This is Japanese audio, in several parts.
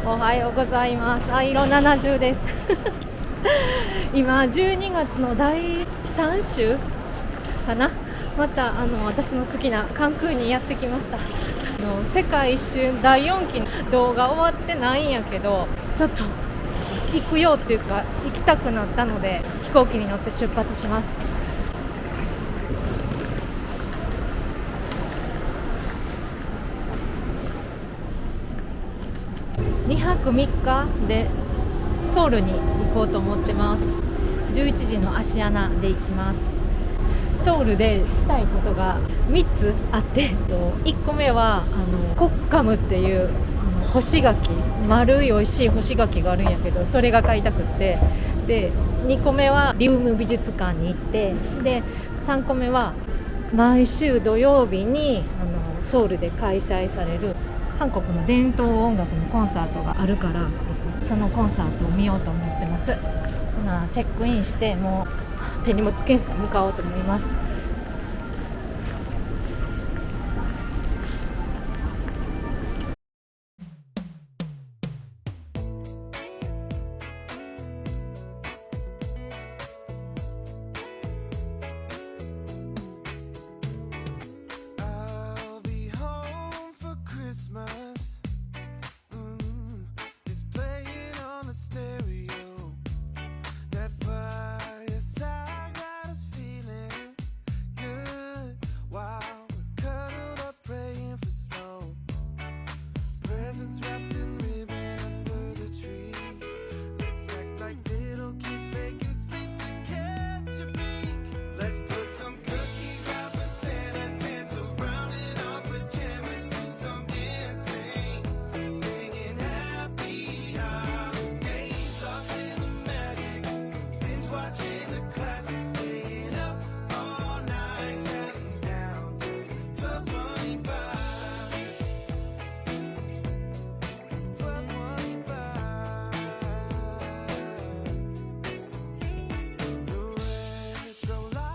おはようございます。色70です今12月の第3週かな。また私の好きなカンクンにやってきました。世界一周第4期の動画終わってないんやけど、ちょっと行くよっていうか行きたくなったので飛行機に乗って出発します。2泊3日でソウルに行こうと思ってます。11時の芦屋那で行きます。ソウルでしたいことが3つあって、1個目はコッカムっていう干し柿、丸い美味しい干し柿があるんやけど、それが買いたくって、で2個目はリウム美術館に行って、で3個目は毎週土曜日にソウルで開催される韓国の伝統音楽のコンサートがあるから、そのコンサートを見ようと思ってます。チェックインしてもう手荷物検査向かおうと思います。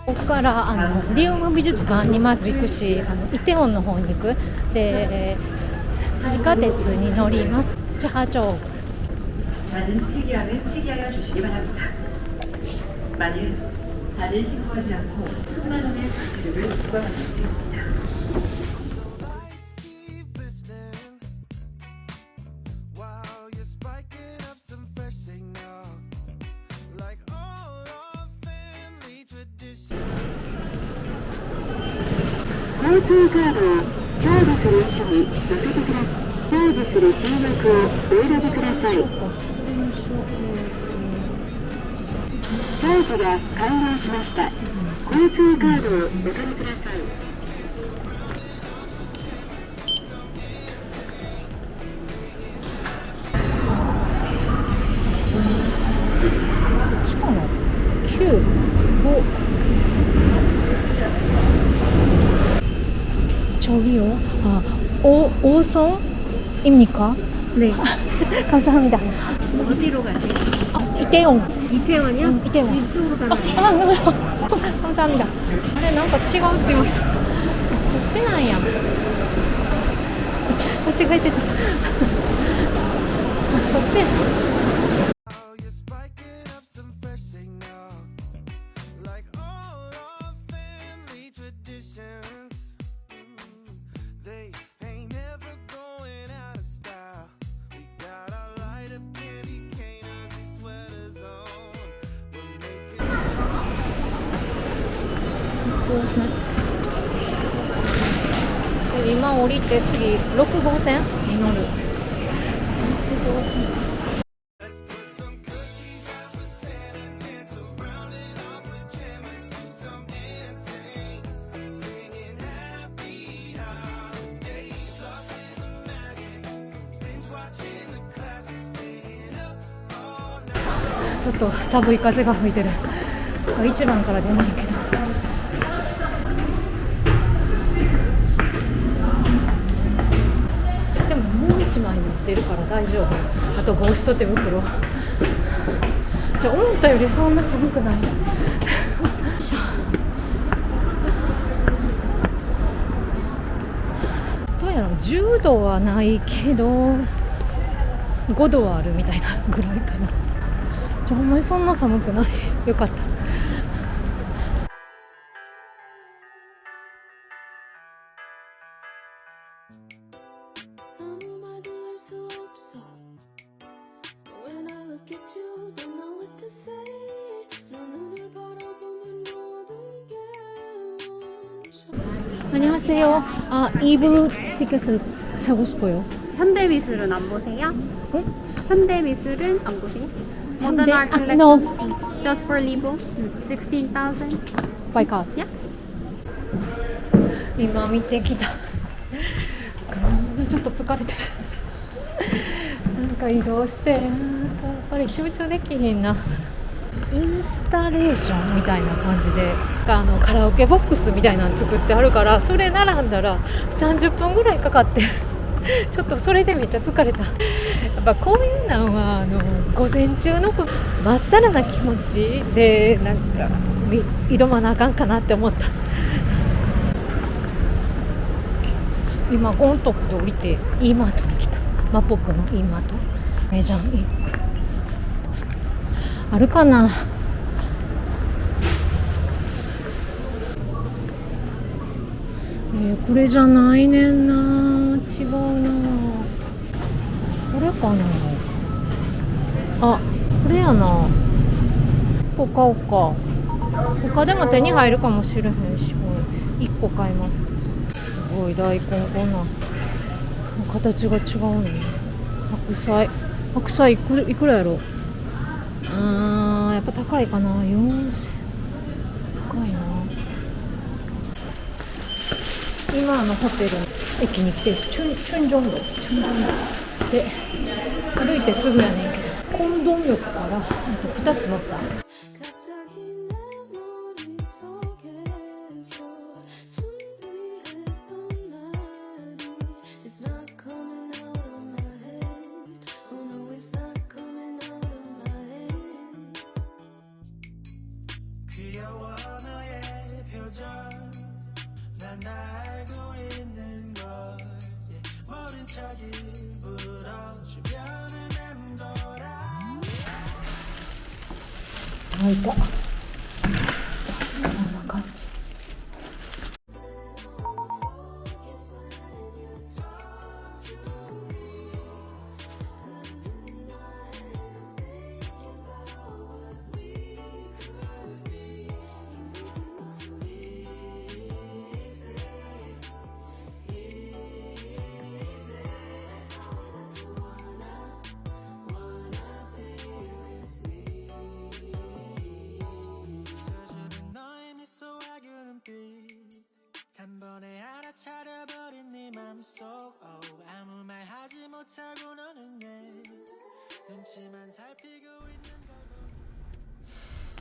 ここからリウム美術館にまず行くし、イテウォンの方に行く。で地下鉄に乗ります。チャハチョウ。交通カードをチャージする位置に乗せてください。チャージする金額をお選びください。チャージが完了しました。交通カードをお取りください。しかも9、5저기요. 오송입니까? 네. 감사합니다. 어디로 가세요? 이태원. 이태원이요? 이태원. 이쪽으로 가면 감사합니다. あれなんか違うって言われた。こっちなんや。間違えてた。こっちや。で今降りて次6号線に乗る。6号線。ちょっと寒い風が吹いてる。1番から出ないけど。でももう1枚持ってるから大丈夫。あと帽子と手袋。思ったよりそんな寒くない。どうやら10度はないけど5度はあるみたいなぐらいかな。ほんまにそんな寒くない。よかった。안녕하세요. 아, 이브 티켓을 사고 싶어요. 현대미술은 안 보세요? 응? 현대미술은 안 보세요? 현대- Modern art 아, collection? no. Just for Libo? 16,000? By card. Yeah. 今見てきた。ちょっと疲れてる。なんか移動して、なんかやっぱり集中できひんな。インスタレーションみたいな感じでカラオケボックスみたいなの作ってあるから、それ並んだら30分ぐらいかかってちょっとそれでめっちゃ疲れた。やっぱこういうのは午前中のまっさらな気持ちでなんか挑まなあかんかなって思った。今ゴントップで降りて E マートに来た。マポクの E マート、メジャンインクあるかな。これじゃないねんな。違うな。これかな。あ、これやな。ここ買おうか。他でも手に入るかもしれへんし、1個買います。すごい大根、こんな形が違うね。白菜いくらやろ。やっぱ高いかな。4000高いな。今ホテル駅に来てチュンジョン道で歩いてすぐやねんけど、コンドン横から2つ乗った。開いた。こんな感じ。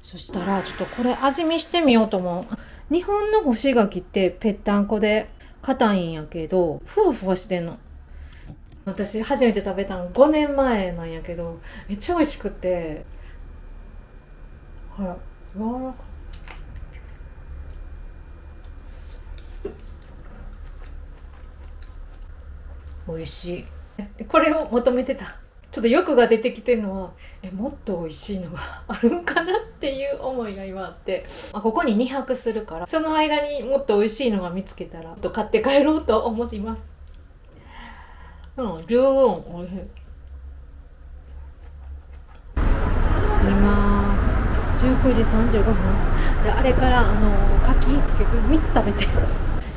そしたらちょっとこれ味見してみようと思う。日本の干し柿ってぺったんこで硬いんやけど、ふわふわしてんの。私初めて食べたの5年前なんやけど、めっちゃ美味しくて、ほら柔らかい。美味しい。これを求めてた。ちょっと欲が出てきてるのは、もっと美味しいのがあるんかなっていう思いが今あって、ここに2泊するから、その間にもっと美味しいのが見つけたら買って帰ろうと思っています。十分美味しい。今19時35分で、あれから柿結局3つ食べて、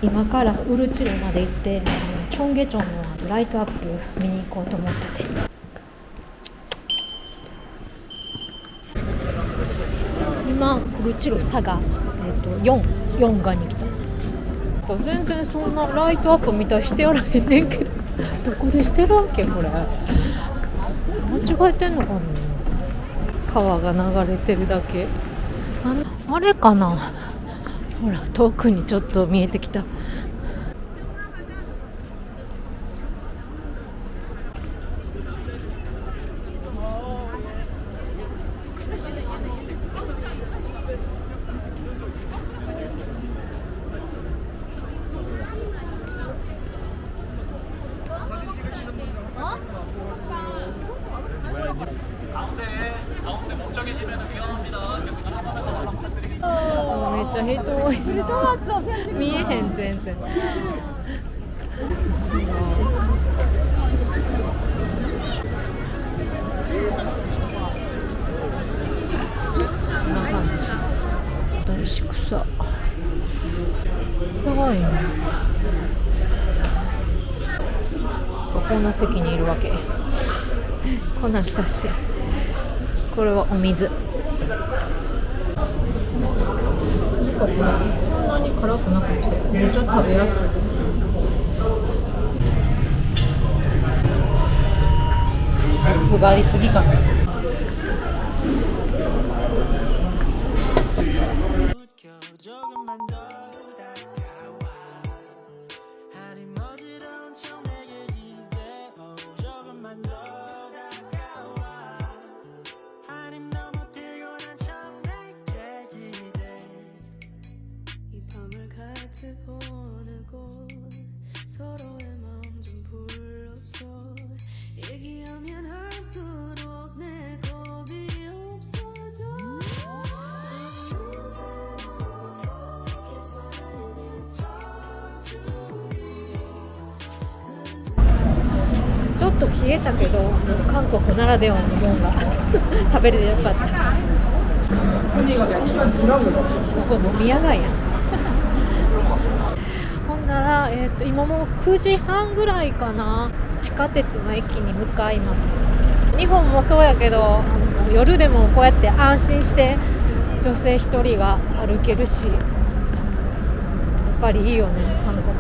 今からウルチロまで行ってチョンゲチョンのライトアップ見に行こうと思ってて、今ウルチロ佐賀、4がに来た。全然そんなライトアップみたいしてやらへんねんけど、どこでしてるわけこれ。間違えてんのかな。川が流れてるだけ。あれかな。ほら遠くにちょっと見えてきた。めっちゃ人多い。見えへん全然。こんな感じ。大し草。やばいね。こんな席にいるわけ。こんなん来たし。これはお水。そんなに辛くなくてめっちゃ食べやすい。具がありすぎかな。ちょっと冷えたけど韓国ならではのもんが食べれてよかった。ここ飲み屋街やほんなら、今もう9時半ぐらいかな。地下鉄の駅に向かいます。日本もそうやけど夜でもこうやって安心して女性一人が歩けるし、やっぱりいいよね韓国とか。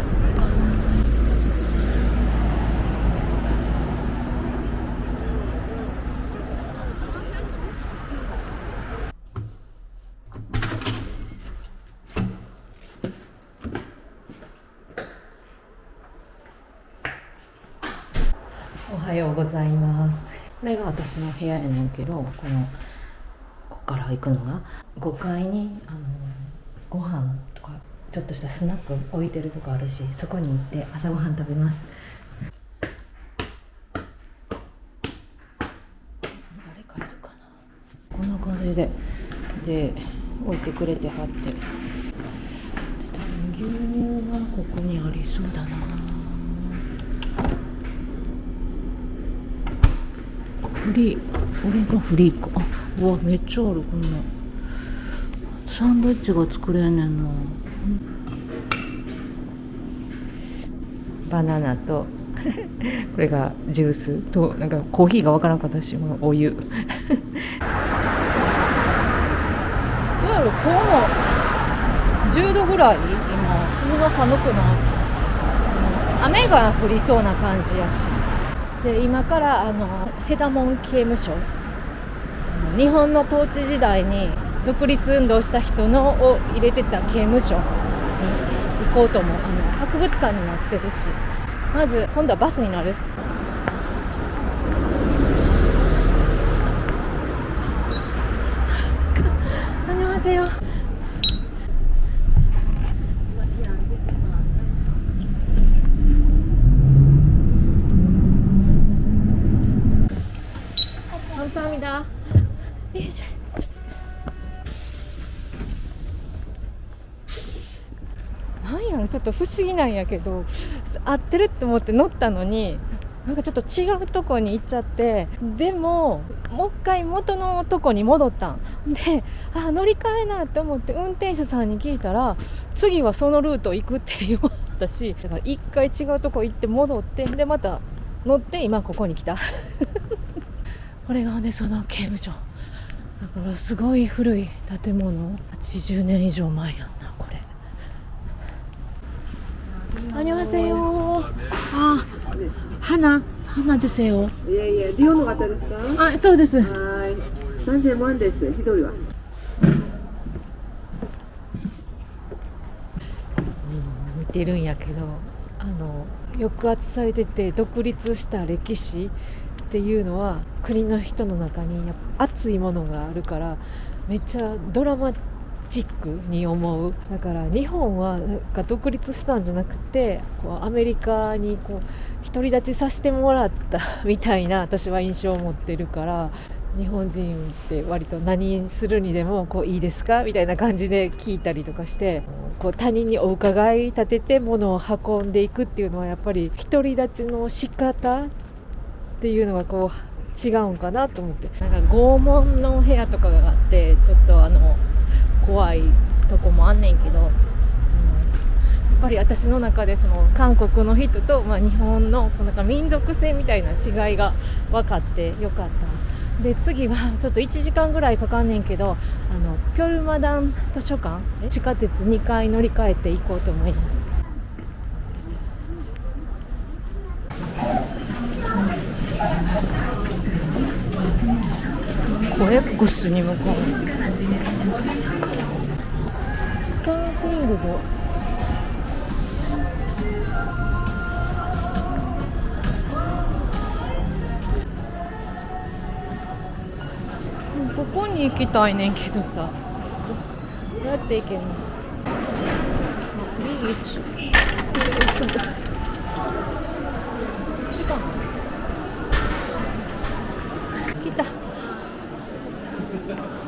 おはようございます。これが私の部屋やねんけど、こっから行くのが5階にご飯とかちょっとしたスナック置いてるとこあるし、そこに行って朝ごはん食べます。誰かいるかな。こんな感じで置いてくれてはって、牛乳はここにありそうだな。これがフリーか。うわめっちゃある。こんなサンドイッチが作れんねんな。バナナとこれがジュースとなんかコーヒーがわからんかったし、お湯どうやろ。今日も10度ぐらい。今そんな寒くない。雨が降りそうな感じやし。で今からセダモン刑務所、日本の統治時代に独立運動した人のを入れてた刑務所に行こうと思う。博物館になってるし、まず今度はバスに乗る。안녕하세요。감사합니다。よいしょ。なんやろ、ちょっと不思議なんやけど、合ってるって思って乗ったのに、なんかちょっと違うとこに行っちゃって、でももう一回元のとこに戻ったんで、乗り換えなって思って運転手さんに聞いたら、次はそのルート行くって言われたし、だから一回違うとこ行って戻って、でまた乗って今ここに来たこれがねその刑務所だから、すごい古い建物、80年以上前やんなこれ。안녕하세요。花주세요。いやいや、リオの方ですか？そうです。はい。3000万です。ひどいわ。見てるんやけど、抑圧されてて独立した歴史っていうのは国の人の中にやっぱ熱いものがあるから、めっちゃドラマチックに思う。だから日本はなんか独立したんじゃなくて、こうアメリカにこう独り立ちさせてもらったみたいな私は印象を持ってるから、日本人って割と何するにでもこういいですかみたいな感じで聞いたりとかして、こう他人にお伺い立てて物を運んでいくっていうのはやっぱり独り立ちの仕方っていうのがこう違うんかなと思って、なんか拷問の部屋とかがあってちょっと怖いとこもあんねんけど、やっぱり私の中でその韓国の人と、日本のなんか民族性みたいな違いが分かってよかった。で次はちょっと1時間ぐらいかかんねんけど、ピョルマダン図書館、地下鉄2回乗り換えて行こうと思います。コエックスに向かう。スターフィールド、ここに行きたいねんけどさ、どうやって行けんの？ビーチしかも来た。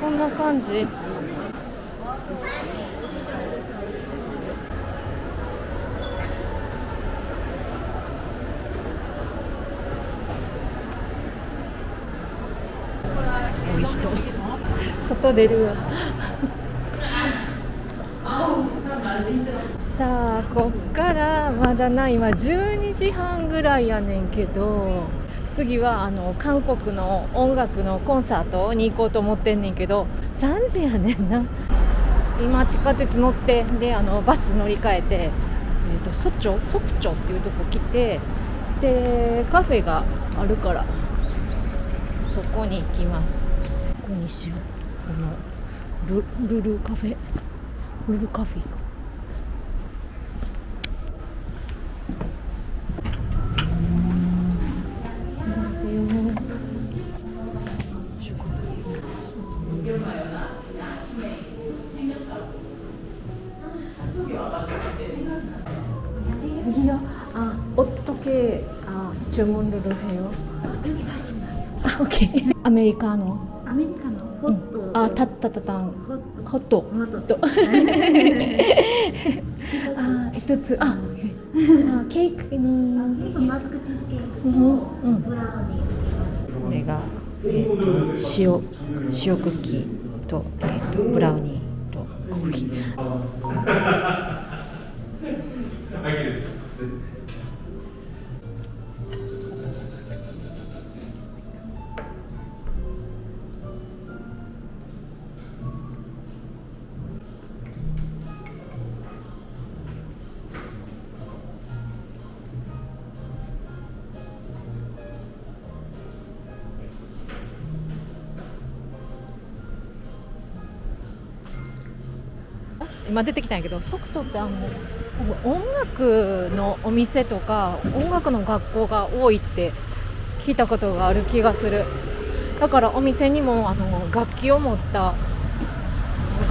こんな感じ。外出るわさあこっからまだな、今12時半ぐらいやねんけど、次は韓国の音楽のコンサートに行こうと思ってんねんけど、3時やねんな。今地下鉄乗ってでバス乗り換えて、ソクチョっていうとこ来て、でカフェがあるからそこに行きます。ここにしよう。このルルカフェ여기요? 어떻게 주문을 해요? 여기 사시나요? 오케이. 아메리카노. 아메리카노, 호또. 따따따따. 호또. 호또. 一つ。ケーキの。ケーキマスクチーズケーキとブラウニーあります。これが、塩クッキーと、ブラウニーとコーヒー。今出てきたんやけど、ソクチョって音楽のお店とか音楽の学校が多いって聞いたことがある気がする。だからお店にも楽器を持った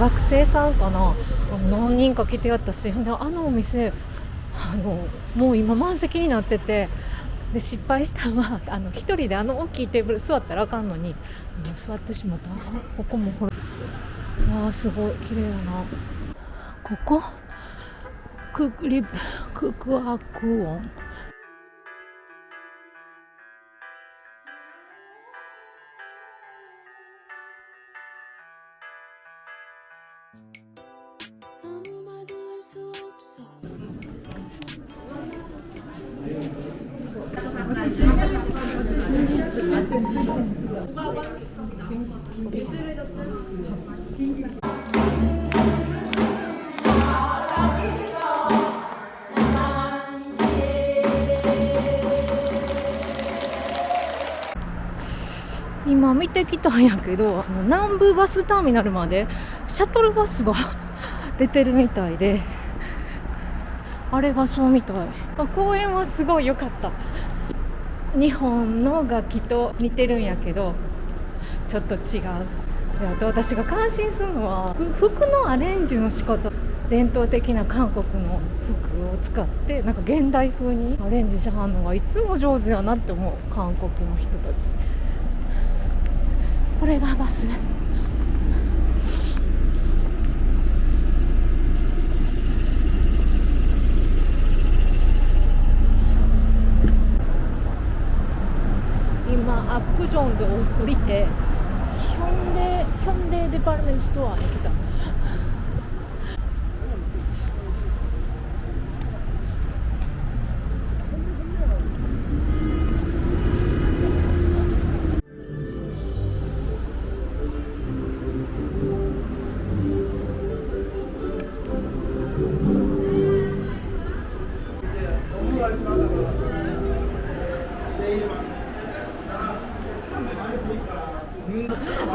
学生さんかな、何人か来てやったし、お店もう今満席になってて、で失敗したのは一人で大きいテーブル座ったらあかんのに座ってしまった。ここもほら、わーすごい綺麗やな。ここククアクオン。今見てきたんやけど、南部バスターミナルまでシャトルバスが出てるみたいで、あれがそうみたい。公園はすごい良かった。日本の楽器と似てるんやけどちょっと違う。で、あと私が感心するのは服のアレンジの仕方。伝統的な韓国の服を使ってなんか現代風にアレンジしはんのがいつも上手やなって思う。韓国の人たち。これがバス。今アックジョンで降りてヒョンデデパートメントストアに来た。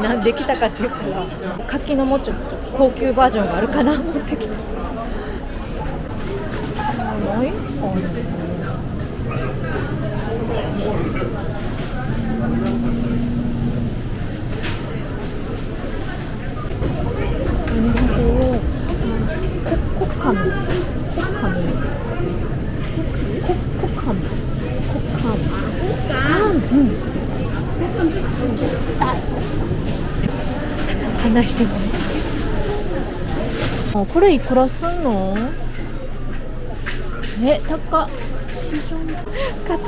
なんで来たかって言ったら柿のもうちょっと高級バージョンがあるかな持ってきた。話してもこれいくらすんの？高っ。買った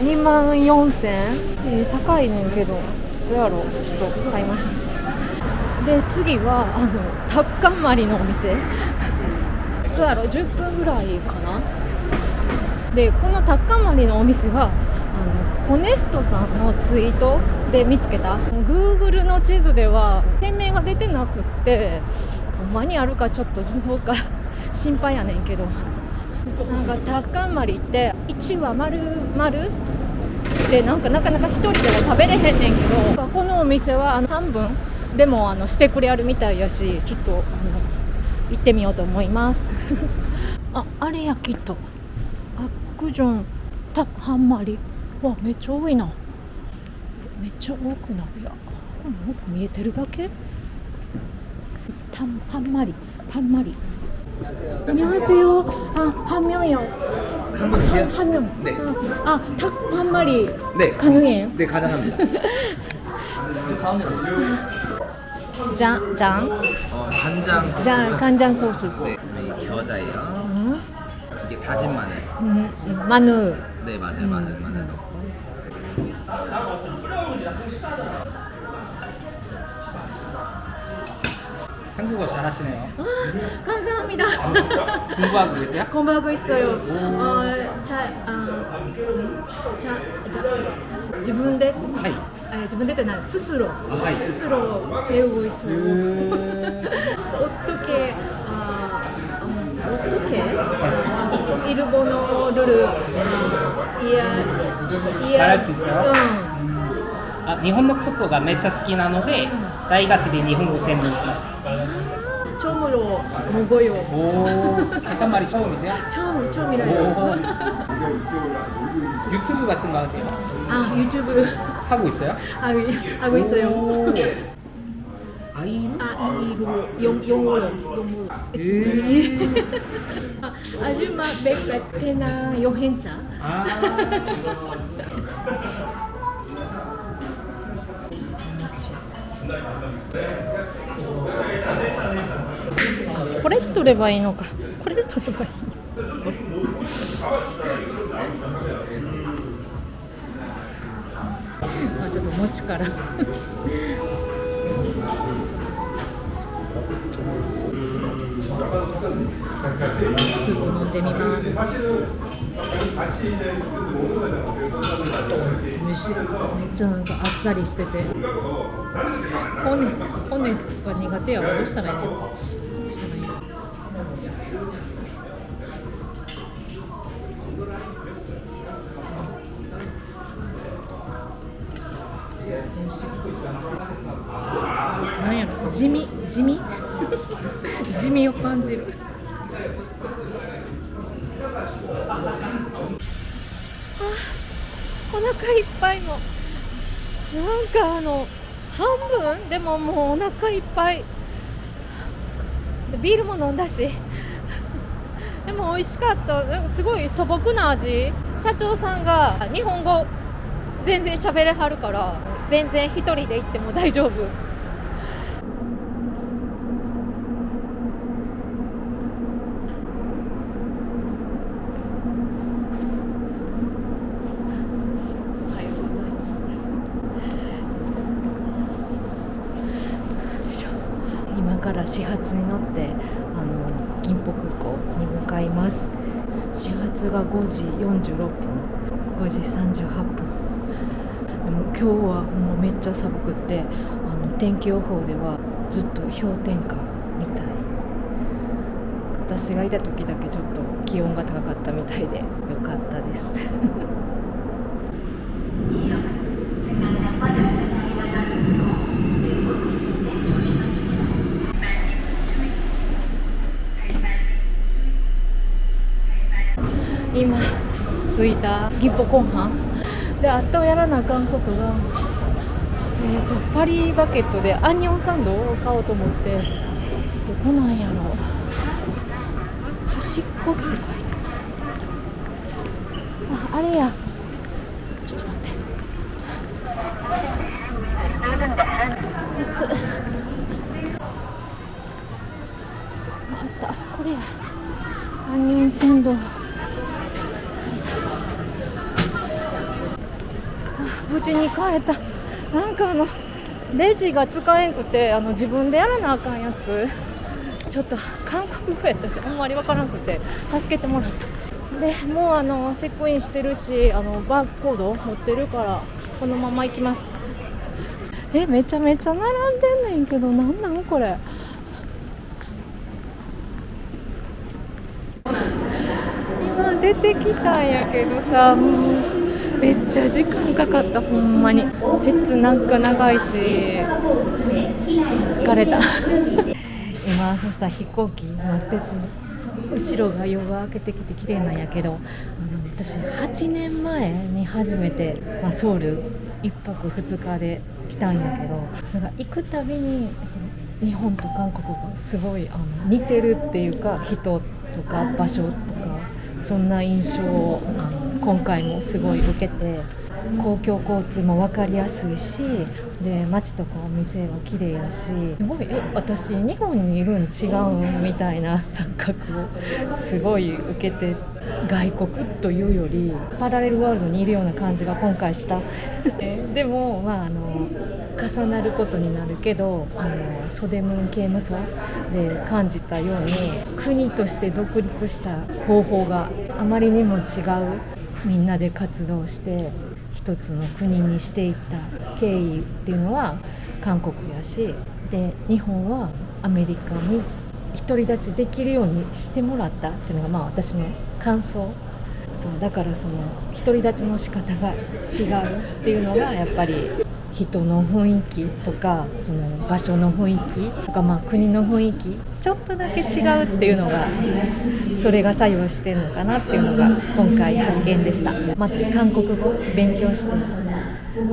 24,000。高いねんけどどうやろう。ちょっと買いました。で次はタッカンマリのお店どうやろう。10分ぐらいかな。でこのタッカンマリのお店はホネストさんのツイートで見つけた。 Google の地図では店名が出てなくってほんまにあるかちょっと情報か心配やねんけど、なんかタッカンマリって1羽丸々でなんかなかなか一人では食べれへんねんけど、このお店は半分でもしてくれあるみたいやし、ちょっと行ってみようと思いますあれやきっとアックジョンタハンマリ。わ、めっちゃ多いな。めっちゃ多くない。いや、この奥見えてるだけ。ハンマリ。안녕하세요。한명이요。 한 명. 네. 닭 한 마리 네. 가능해요? 네, 가능합니다. 장. 간장 간장 소스. 네, 이 겨자예요. 이게 다진 마늘. 마늘. 네, 맞아요. 마늘 넣고. 한국어 잘하시네요. 감사합니다. 공부하고 계세요? 공부하고 있어요. 지분대? 하이. 지분대 난 스스로. 하이. 스스로 배우고 있어요. 어떻게 일본어를 말할 수 있어요? 日本のことがめっちゃ好きなので大学で日本語専門しました。 처음으로 먹어요. 오, 닭간말이 처음이세요? 처음이라요. 유튜브 같은 거 하세요? 유튜브 하고 있어요? 하고 있어요. 아이로? 영어로. 아줌마 백패나 여행자.これ取ればいいのか。これで取ればいいのちょっと餅からスープ飲んでみます。美味しい。めっちゃなんかあっさりしてて、骨が苦手やわ。どうしたらいいの？外したらいいの？なんやろ、地味地味を感じる。お腹いっぱいもなんか半分でももうお腹いっぱい。でビールも飲んだしでも美味しかった。なんかすごい素朴な味。社長さんが日本語全然喋れはるから全然一人で行っても大丈夫。今から始発に乗って金浦空港に向かいます。始発が5時46分、5時38分。でも今日はもうめっちゃ寒くって天気予報ではずっと氷点下みたい。私がいた時だけちょっと気温が高かったみたいでよかったです今着いた銀浦港畔で、あとやらなあかんことが、パリバケットでアンニョンサンドを買おうと思って、どこなんやろ、端っこって書いてある。あれや、ちょっと待って、熱あった、これや、アンニョンサンド。無事に買えた。なんかレジが使えんくて自分でやらなあかんやつ、ちょっと韓国語やったしあんまりわからんくて助けてもらった。でもうチェックインしてるしバーコード持ってるからこのまま行きます。めちゃめちゃ並んでんねんけど、なんこれ。今出てきたんやけどさ、めっちゃ時間かかった。ほんまに列なんか長いし疲れた今そしたら飛行機待ってて、後ろが夜が明けてきて綺麗なんやけど、私8年前に初めて、ソウル1泊2日で来たんやけど、なんか行くたびに日本と韓国がすごい似てるっていうか、人とか場所とかそんな印象を今回もすごい受けて、公共交通も分かりやすいし、で街とかお店は綺麗やし、すごい私日本にいるん違うんみたいな錯覚をすごい受けて、外国というよりパラレルワールドにいるような感じが今回したでも重なることになるけど、ソデムン刑務所で感じたように、国として独立した方法があまりにも違う。みんなで活動して一つの国にしていった経緯っていうのは韓国やし、で日本はアメリカに独り立ちできるようにしてもらったっていうのが私の感想。そうだからその独り立ちの仕方が違うっていうのがやっぱり人の雰囲気とかその場所の雰囲気とか、国の雰囲気ちょっとだけ違うっていうのが、それが作用してるのかなっていうのが今回発見でした。また韓国語勉強して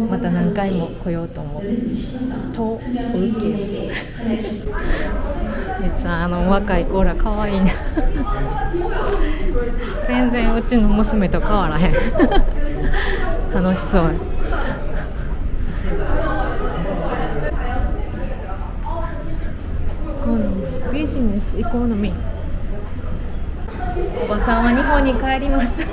また何回も来ようと思うと受けめっちゃ若い子ら可愛いな全然うちの娘と変わらへん楽しそう。このビジネスエコノミー、おばさんは日本に帰ります